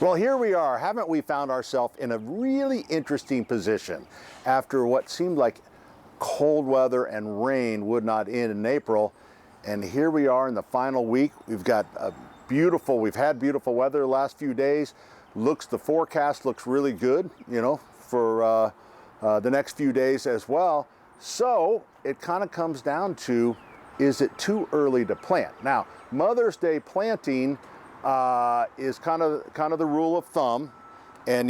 Well, here we are. Haven't we found ourselves in a really interesting position after what seemed like cold weather and rain would not end in April? And here we are in the final week. We've had beautiful weather the last few days. The forecast looks really good, for the next few days as well. So it kind of comes down to, is it too early to plant? Now, Mother's Day planting is kind of the rule of thumb, and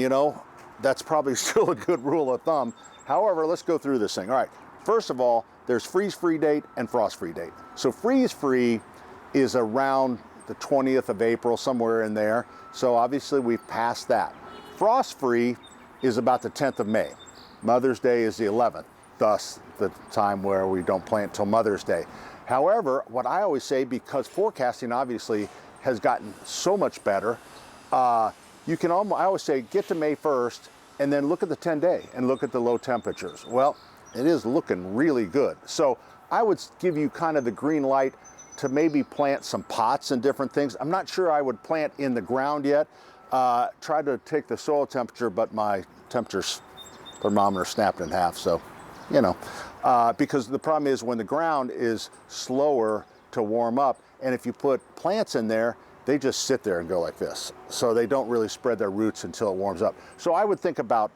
that's probably still a good rule of thumb. However, let's go through this thing. All right, first of all, there's freeze-free date and frost-free date. So freeze-free is around the 20th of April, somewhere in there. So obviously we've passed that. Frost-free is about the 10th of May. Mother's Day is the 11th, thus the time where we don't plant till Mother's Day. However, what I always say, because forecasting obviously has gotten so much better, I always say get to May 1st and then look at the 10-day and look at the low temperatures. Well, it is looking really good. So I would give you kind of the green light to maybe plant some pots and different things. I'm not sure I would plant in the ground yet. Try to take the soil temperature, but my temperature thermometer snapped in half. So, because the problem is when the ground is slower to warm up, and if you put plants in there, they just sit there and go like this. So they don't really spread their roots until it warms up. So I would think about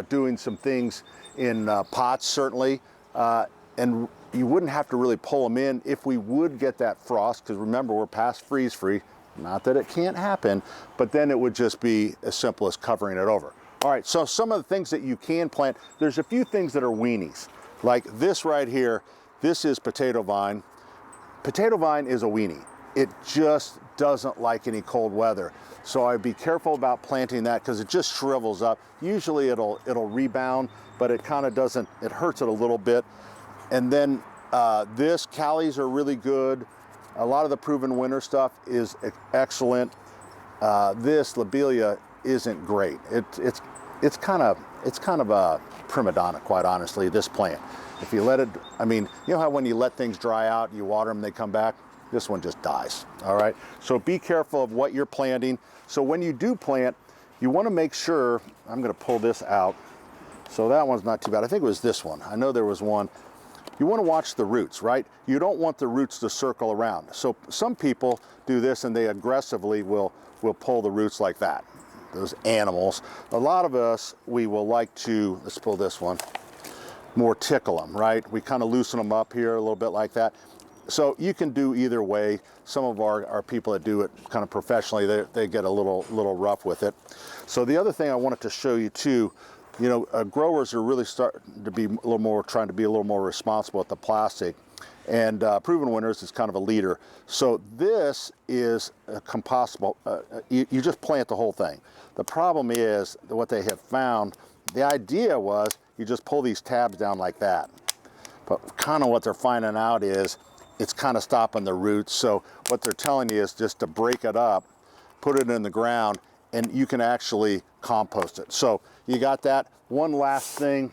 doing some things in pots, certainly, and you wouldn't have to really pull them in if we would get that frost, because remember, we're past freeze-free. Not that it can't happen, but then it would just be as simple as covering it over. All right, so some of the things that you can plant, there's a few things that are weenies. Like this right here, this is potato vine. Potato vine is a weenie. It just doesn't like any cold weather. So I'd be careful about planting that because it just shrivels up. Usually it'll rebound, but it kind of doesn't, it hurts it a little bit. And then this, callies are really good. A lot of the proven winter stuff is excellent. This lobelia isn't great. It's kind of a prima donna, quite honestly, this plant. If you let it, you know how when you let things dry out, you water them, they come back? This one just dies, all right? So be careful of what you're planting. So when you do plant, you wanna make sure, I'm gonna pull this out. So that one's not too bad. I think it was this one. I know there was one. You wanna watch the roots, right? You don't want the roots to circle around. So some people do this and they aggressively will pull the roots like that. Those animals. A lot of us, we will like to, let's pull this one, more tickle them, right? We kind of loosen them up here a little bit like that. So you can do either way. Some of our people that do it kind of professionally, they get a little rough with it. So the other thing I wanted to show you too, growers are really starting to be trying to be a little more responsible with the plastic. And Proven Winners is kind of a leader. So this is a compostable, you just plant the whole thing. The problem is that what they have found, the idea was you just pull these tabs down like that. But kind of what they're finding out is it's kind of stopping the roots. So what they're telling you is just to break it up, put it in the ground, and you can actually compost it. So you got that. One last thing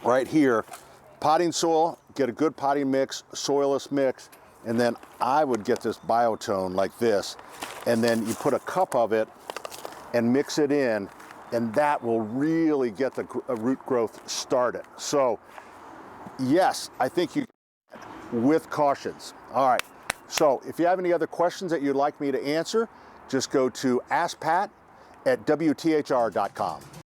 right here, potting soil, get a good potting mix, soilless mix, and then I would get this biotone like this, and then you put a cup of it and mix it in, and that will really get the root growth started. So yes, I think you with cautions. All right, so if you have any other questions that you'd like me to answer, just go to askpat@wthr.com.